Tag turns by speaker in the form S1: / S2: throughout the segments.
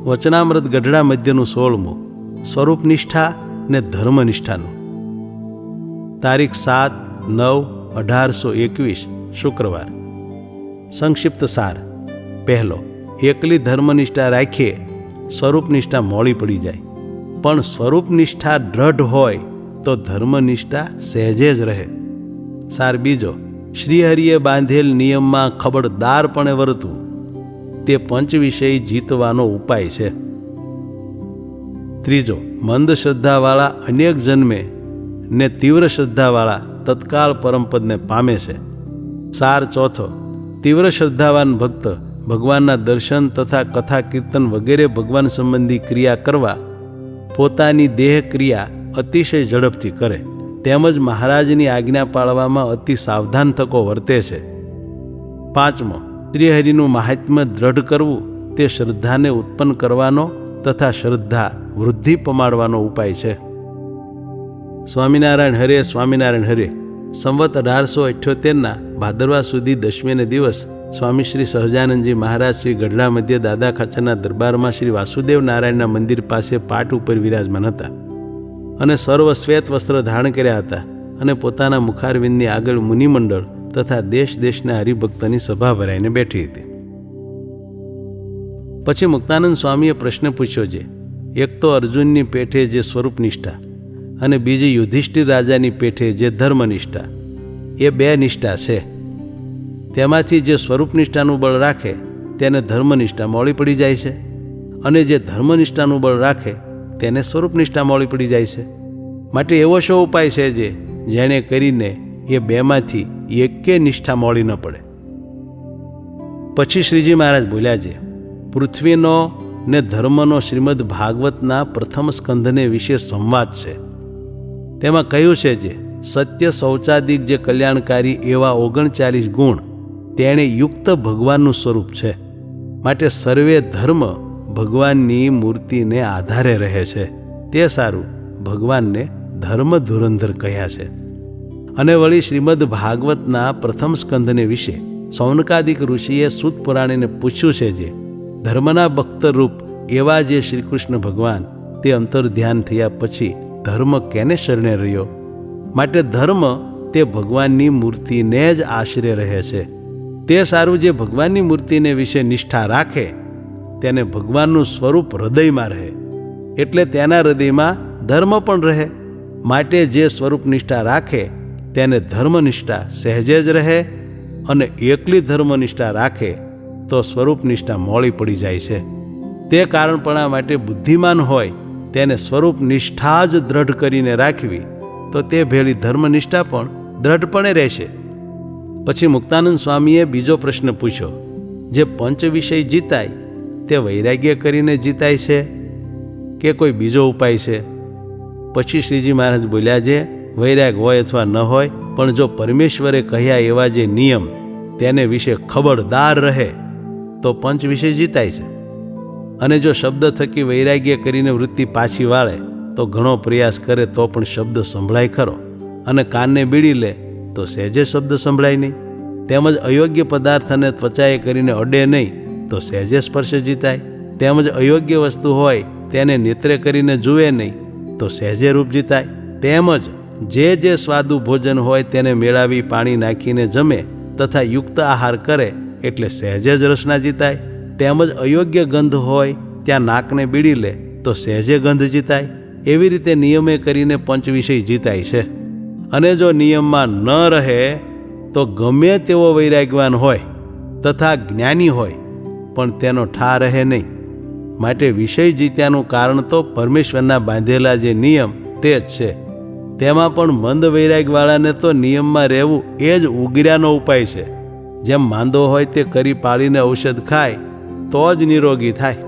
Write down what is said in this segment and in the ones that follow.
S1: વચનામૃત ગઢડા મધ્યનું 16મું, સ્વરૂપનિષ્ઠા ને ધર્મનિષ્ઠાનું. તારીખ 7/9/1821 શુક્રવાર. સંક્ષિપ્ત સાર. પહેલો, એકલી ધર્મનિષ્ઠા રાખીએ સ્વરૂપનિષ્ઠા મોડી પડી જાય, પણ સ્વરૂપનિષ્ઠા દ્રઢ હોય તો ધર્મનિષ્ઠા સહેજે જ રહે. સાર બીજો, શ્રીહરિએ બાંધેલ નિયમમાં ખબરદારપણે વર્તવું તે પંચ વિષય જીતવાનો ઉપાય છે. ત્રીજો, મંદ શ્રદ્ધાવાળા અનેક જન્મે ને તીવ્ર શ્રદ્ધાવાળા તત્કાળ પરમપદને પામે છે. સાર ચોથો, તીવ્ર શ્રદ્ધાવાન ભક્ત ભગવાનના દર્શન તથા કથા કીર્તન વગેરે ભગવાન સંબંધી ક્રિયા કરવા પોતાની દેહ ક્રિયા અતિશય ઝડપથી કરે, તેમજ મહારાજની આજ્ઞા પાળવામાં અતિ સાવધાન થકો વર્તે છે. પાંચમો, શ્રીહરિનું મહાત્મ્ય દ્રઢ કરવું તે શ્રદ્ધાને ઉત્પન્ન કરવાનો તથા શ્રદ્ધા વૃદ્ધિ પમાડવાનો ઉપાય છે. સ્વામિનારાયણ હરે, સ્વામિનારાયણ હરે. સંવત 1878ના ભાદરવા સુધી દશમીને દિવસ સ્વામી શ્રી સહજાનંદજી મહારાજ શ્રી ગઢડા મધ્ય દાદા ખાચરના દરબારમાં શ્રી વાસુદેવ નારાયણના મંદિર પાસે પાટ ઉપર વિરાજમાન હતા અને સર્વ શ્વેત વસ્ત્ર ધારણ કર્યા હતા અને પોતાના મુખારવિંદની આગળ મુનિમંડળ તથા દેશ દેશના હરિભક્તોની સભા ભરાઈને બેઠી હતી. પછી મુક્તાનંદ સ્વામીએ પ્રશ્ન પૂછ્યો છે, એક તો અર્જુનની પેઠે જે સ્વરૂપનિષ્ઠા અને બીજી યુધિષ્ઠિર રાજાની પેઠે જે ધર્મનિષ્ઠા, એ બે નિષ્ઠા છે. તેમાંથી જે સ્વરૂપનિષ્ઠાનું બળ રાખે તેને ધર્મનિષ્ઠા મોડી પડી જાય છે, અને જે ધર્મનિષ્ઠાનું બળ રાખે તેને સ્વરૂપનિષ્ઠા મોડી પડી જાય છે. માટે એવો શો ઉપાય છે જેણે કરીને એ બેમાંથી એકે નિષ્ઠા મોડી ન પડે? પછી શ્રીજી મહારાજ બોલ્યા છે, પૃથ્વીનો ને ધર્મનો શ્રીમદ ભાગવતના પ્રથમ સ્કંધને વિશે સંવાદ છે. તેમાં કહ્યું છે જે સત્ય શૌચાદિક જે કલ્યાણકારી એવા 39 ગુણ તેણે યુક્ત ભગવાનનું સ્વરૂપ છે. માટે સર્વે ધર્મ ભગવાનની મૂર્તિને આધારે રહે છે. તે સારું ભગવાનને ધર્મ ધુરંધર કહ્યા છે. અને વળી શ્રીમદ ભાગવતના પ્રથમ સ્કંધને વિશે સૌનકાદિક ઋષિએ સૂત પુરાણીને પૂછ્યું છે જે ધર્મના ભક્તરૂપ એવા જે શ્રીકૃષ્ણ ભગવાન તે અંતર ધ્યાન થયા પછી ધર્મ કેને શરણે રહ્યો? માટે ધર્મ તે ભગવાનની મૂર્તિને જ આશરે રહે છે. તે સારું જે ભગવાનની મૂર્તિને વિશે નિષ્ઠા રાખે તેને ભગવાનનું સ્વરૂપ હૃદયમાં રહે, એટલે તેના હૃદયમાં ધર્મ પણ રહે. માટે જે સ્વરૂપ નિષ્ઠા રાખે તેને ધર્મનિષ્ઠા સહેજે જ રહે, અને એકલી ધર્મનિષ્ઠા રાખે તો સ્વરૂપ નિષ્ઠા મોડી પડી જાય છે. તે કારણપણા માટે બુદ્ધિમાન હોય તેને સ્વરૂપ નિષ્ઠા જ દ્રઢ કરીને રાખવી તો તે ભેળી ધર્મનિષ્ઠા પણ દ્રઢપણે રહેશે. પછી મુક્તાનંદ સ્વામીએ બીજો પ્રશ્ન પૂછ્યો, જે પંચ વિષય જીતાય તે વૈરાગ્ય કરીને જીતાય છે કે કોઈ બીજો ઉપાય છે? પછી શ્રીજી મહારાજ બોલ્યા છે, વૈરાગ હોય અથવા ન હોય, પણ જો પરમેશ્વરે કહ્યા એવા જે નિયમ તેને વિશે ખબરદાર રહે તો પંચ વિષય જીતાય છે. અને જો શબ્દ થકી વૈરાગ્ય કરીને વૃત્તિ પાછી વાળે તો ઘણો પ્રયાસ કરે તો પણ શબ્દ સંભળાય ખરો, અને કાનને બીડી લે તો સહેજે શબ્દ સંભળાય નહીં. તેમજ અયોગ્ય પદાર્થને ત્વચાએ કરીને અડે નહીં તો સહેજે સ્પર્શ જીતાય. તેમજ અયોગ્ય વસ્તુ હોય તેને નેત્રે કરીને જુએ નહીં તો સહેજે રૂપ જીતાય. તેમજ જે સ્વાદુ ભોજન હોય તેને મેળાવી પાણી નાખીને જમે તથા યુક્ત આહાર કરે એટલે સહેજે જ રસના જીતાય. તેમજ અયોગ્ય ગંધ હોય ત્યાં નાકને બીડી લે તો સહેજે ગંધ જીતાય. એવી રીતે નિયમે કરીને પંચ વિષય જીતાય છે. અને જો નિયમમાં ન રહે તો ગમે તેવો વૈરાગ્યવાન હોય તથા જ્ઞાની હોય પણ તેનો ઠા રહે નહીં. માટે વિષય જીત્યાનું કારણ તો પરમેશ્વરના બાંધેલા જે નિયમ તે જ છે. તેમાં પણ મંદ વૈરાગ્યવાળાને તો નિયમમાં રહેવું એ જ ઉગર્યાનો ઉપાય છે. જેમ માંદો હોય તે કરી પાળીને ઔષધ ખાય તો જ નિરોગી થાય.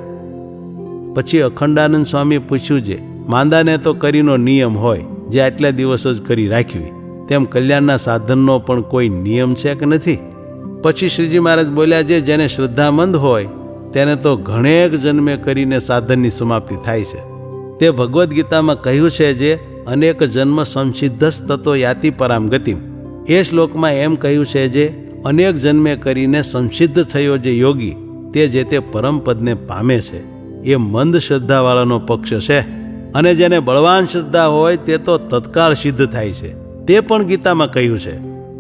S1: પછી અખંડાનંદ સ્વામીએ પૂછ્યું છે, માંદાને તો કરીનો નિયમ હોય જે આટલા દિવસ જ કરી રાખવી, તેમ કલ્યાણના સાધનનો પણ કોઈ નિયમ છે કે નથી? પછી શ્રીજી મહારાજ બોલ્યા છે, જેને શ્રદ્ધામંદ હોય તેને તો ઘણેક જન્મે કરીને સાધનની સમાપ્તિ થાય છે. તે ભગવદ્ ગીતામાં કહ્યું છે જે અનેક જન્મ સંસિદ્ધસ તતો યાતિ પરામ ગતિમ. એ શ્લોકમાં એમ કહ્યું છે જે અનેક જન્મે કરીને સંસિદ્ધ થયો જે યોગી તે જે તે પરમપદને પામે છે. એ મંદ શ્રદ્ધાવાળાનો પક્ષ છે. અને જેને બળવાન શ્રદ્ધા હોય તે તો તત્કાળ સિદ્ધ થાય છે. તે પણ ગીતામાં કહ્યું છે,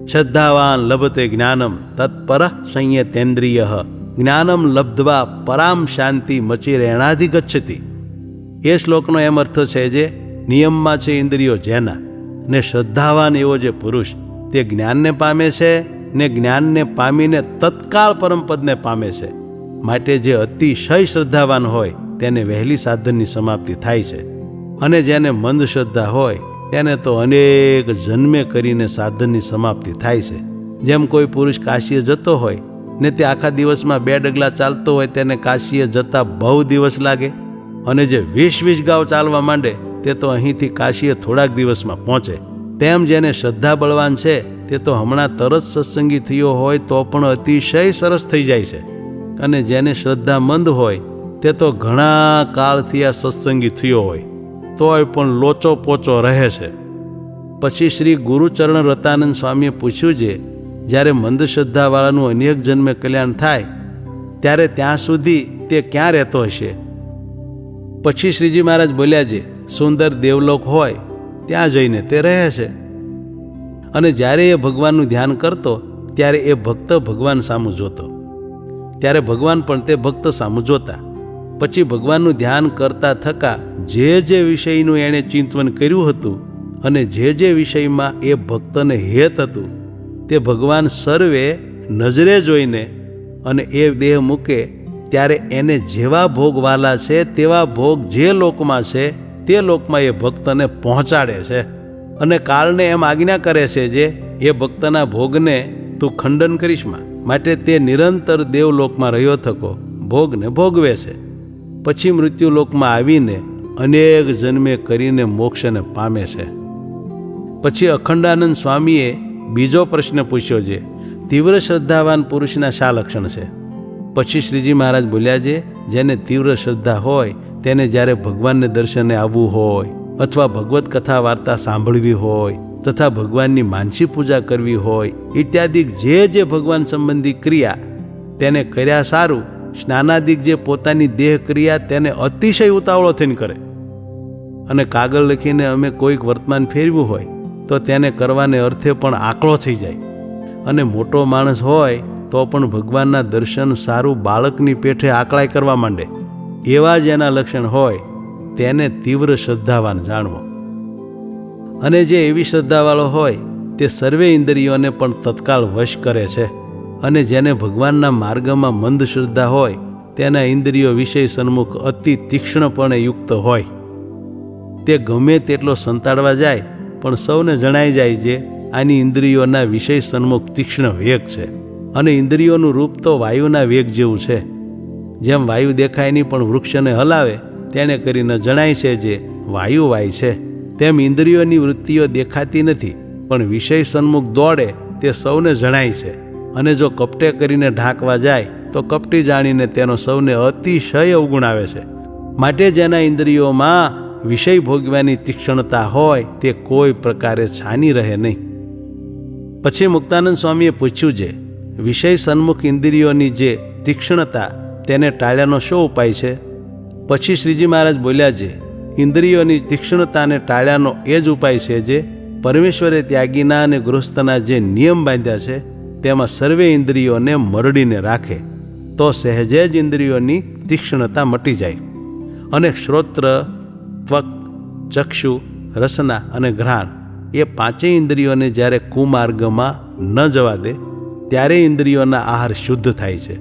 S1: શ્રદ્ધાવાન લભતે જ્ઞાનમ તત્પર સંયતેન્દ્રિય જ્ઞાનમ લબ્ધવા પરામ શાંતિ મચિરેણાધિગચ્છતિ. એ શ્લોકનો એમ અર્થ છે જે નિયમમાં છે ઇન્દ્રિયો જેના, ને શ્રદ્ધાવાન એવો જે પુરુષ તે જ્ઞાનને પામે છે, ને જ્ઞાનને પામીને તત્કાળ પરમપદને પામે છે. માટે જે અતિશય શ્રદ્ધાવાન હોય તેને વહેલી સાધનની સમાપ્તિ થાય છે. અને જેને મંદ શ્રદ્ધા હોય તેને તો અનેક જન્મે કરીને સાધનની સમાપ્તિ થાય છે. જેમ કોઈ પુરુષ કાશીએ જતો હોય ને તે આખા દિવસમાં 2 ડગલા ચાલતો હોય તેને કાશીએ જતા બહુ દિવસ લાગે, અને જે 20 ગાંવ ચાલવા માંડે તે તો અહીંથી કાશીએ થોડાક દિવસમાં પહોંચે. તેમ જેને શ્રદ્ધા બળવાન છે તે તો હમણાં તરત સત્સંગી થયો હોય તો પણ અતિશય સરસ થઈ જાય છે. અને જેને શ્રદ્ધા મંદ હોય તે તો ઘણા કાળથી આ સત્સંગી થયો હોય તોય પણ લોચો પોચો રહે છે. પછી શ્રી ગુરુચરણ રતાનંદ સ્વામીએ પૂછ્યું છે, જ્યારે મંદ શ્રદ્ધાવાળાનું અનેક જન્મે કલ્યાણ થાય ત્યારે ત્યાં સુધી તે ક્યાં રહેતો હશે? પછી શ્રીજી મહારાજ બોલ્યા છે, સુંદર દેવલોક હોય ત્યાં જઈને તે રહે છે. અને જ્યારે એ ભગવાનનું ધ્યાન કરતો ત્યારે એ ભક્ત ભગવાન સામું જોતો, ત્યારે ભગવાન પણ તે ભક્ત સામું જોતા. પછી ભગવાનનું ધ્યાન કરતા થકા જે વિષયનું એણે ચિંતન કર્યું હતું અને જે વિષયમાં એ ભક્તને હેત હતું તે ભગવાન સર્વે નજરે જોઈને અને એ દેહ મૂકે ત્યારે એને જેવા ભોગ વાલા છે તેવા ભોગ જે લોકમાં છે તે લોકમાં એ ભક્તને પહોંચાડે છે. અને કાળને એમ આજ્ઞા કરે છે જે એ ભક્તના ભોગને તું ખંડન કરીશમાં. માટે તે નિરંતર દેવલોકમાં રહ્યો થકો ભોગને ભોગવે છે. પછી મૃત્યુલોકમાં આવીને અનેક જન્મે કરીને મોક્ષને પામે છે. પછી અખંડાનંદ સ્વામીએ બીજો પ્રશ્ન પૂછ્યો છે, તીવ્ર શ્રદ્ધાવાન પુરુષના શા લક્ષણ છે? પછી શ્રીજી મહારાજ બોલ્યા છે, જેને તીવ્ર શ્રદ્ધા હોય તેને જ્યારે ભગવાનને દર્શને આવવું હોય અથવા ભગવત કથા વાર્તા સાંભળવી હોય તથા ભગવાનની માનસી પૂજા કરવી હોય ઇત્યાદિ જે ભગવાન સંબંધી ક્રિયા તેને કર્યા સારું. સ્નાનાદિક જે પોતાની દેહ ક્રિયા તેને અતિશય ઉતાવળો થઈને કરે. અને કાગળ લખીને અમે કોઈક વર્તમાન ફેરવ્યું હોય તો તેને કરવાને અર્થે પણ આકળો થઈ જાય. અને મોટો માણસ હોય તો પણ ભગવાનના દર્શન સારું બાળકની પેઠે આકળાઈ કરવા માંડે. એવા જેના લક્ષણ હોય તેને તીવ્ર શ્રદ્ધાવાન જાણવો. અને જે એવી શ્રદ્ધાવાળો હોય તે સર્વે ઇન્દ્રિયોને પણ તત્કાળ વશ કરે છે. અને જેને ભગવાનના માર્ગમાં મંદ શ્રદ્ધા હોય તેના ઇન્દ્રિયો વિષય સન્મુખ અતિ તીક્ષ્ણપણે યુક્ત હોય. તે ગમે તેટલો સંતાડવા જાય પણ સૌને જણાઈ જાય છે આની ઇન્દ્રિયોના વિષય સન્મુખ તીક્ષ્ણ વેગ છે. અને ઇન્દ્રિયોનું રૂપ તો વાયુના વેગ જેવું છે. જેમ વાયુ દેખાય નહીં પણ વૃક્ષને હલાવે તેને કરીને જણાય છે જે વાયુ વાય છે, તેમ ઇન્દ્રિયોની વૃત્તિઓ દેખાતી નથી પણ વિષય સન્મુખ દોડે તે સૌને જણાય છે. અને જો કપટે કરીને ઢાંકવા જાય તો કપટી જાણીને તેનો સૌને અતિશય અવગુણ આવે છે. માટે જેના ઇન્દ્રિયોમાં વિષય ભોગવાની તીક્ષ્ણતા હોય તે કોઈ પ્રકારે છાની રહે નહીં. પછી મુક્તાનંદ સ્વામીએ પૂછ્યું છે, વિષય સન્મુખ ઇન્દ્રિયોની જે તીક્ષ્ણતા તેને ટાળ્યાનો શો ઉપાય છે? પછી શ્રીજી મહારાજ બોલ્યા છે, ઇન્દ્રિયોની તીક્ષ્ણતાને ટાળ્યાનો એ જ ઉપાય છે જે પરમેશ્વરે ત્યાગીના અને ગૃહસ્થના જે નિયમ બાંધ્યા છે તેમાં સર્વે ઇન્દ્રિયોને મરડીને રાખે તો સહેજે જ ઇન્દ્રિયોની તીક્ષ્ણતા મટી જાય. અને શ્રોત્ર, ત્વક, ચક્ષુ, રસના અને ઘ્રાણ એ 5 ઇન્દ્રિયોને જ્યારે કુમાર્ગમાં ન જવા દે ત્યારે ઇન્દ્રિયોના આહાર શુદ્ધ થાય છે.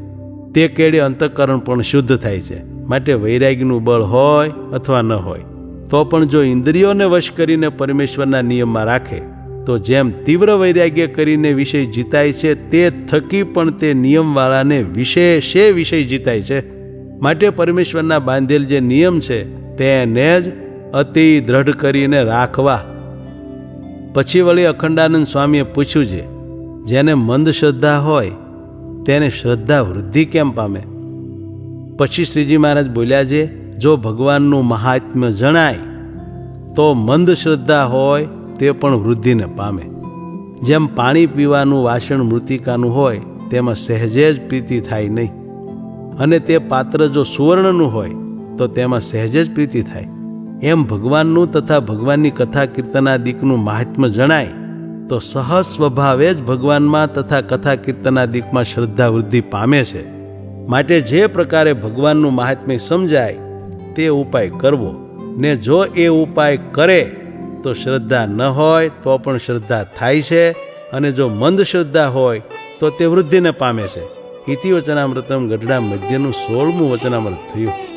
S1: તે કેળે અંતઃકરણ પણ શુદ્ધ થાય છે. માટે વૈરાગ્યનું બળ હોય અથવા ન હોય તો પણ જો ઇન્દ્રિયોને વશ કરીને પરમેશ્વરના નિયમમાં રાખે તો જેમ તીવ્ર વૈરાગ્ય કરીને વિષય જીતાય છે તે થકી પણ તે નિયમવાળાને વિશેષે વિષય જીતાય છે. માટે પરમેશ્વરના બાંધેલ જે નિયમ છે તેને જ અતિ દ્રઢ કરીને રાખવા. પછી વળી અખંડાનંદ સ્વામીએ પૂછ્યું છે, જેને મંદ શ્રદ્ધા હોય તેને શ્રદ્ધા વૃદ્ધિ કેમ પામે? પછી શ્રીજી મહારાજ બોલ્યા છે, જો ભગવાનનું મહાત્મ્ય જણાય તો મંદ શ્રદ્ધા હોય તે પણ વૃદ્ધિને પામે. જેમ પાણી પીવાનું વાસણ મૃતિકાનું હોય તેમાં સહેજે જ પ્રીતિ થાય નહીં. અને તે પાત્ર જો સુવર્ણનું હોય તો તેમાં સહેજ જ પ્રીતિ થાય. એમ ભગવાનનું તથા ભગવાનની કથા કીર્તનાદિકનું મહાત્મ્ય જણાય તો સહજ સ્વભાવે જ ભગવાનમાં તથા કથા કીર્તનાદિકમાં શ્રદ્ધા વૃદ્ધિ પામે છે. માટે જે પ્રકારે ભગવાનનું મહાત્મ્ય સમજાય તે ઉપાય કરવો, ને જો એ ઉપાય કરે તો શ્રદ્ધા ન હોય તો પણ શ્રદ્ધા થાય છે, અને જો મંદ શ્રદ્ધા હોય તો તે વૃદ્ધિને પામે છે. ઇતિ વચનામૃતમ ગઢડા મધ્યનું 16મું વચનામૃત થયું.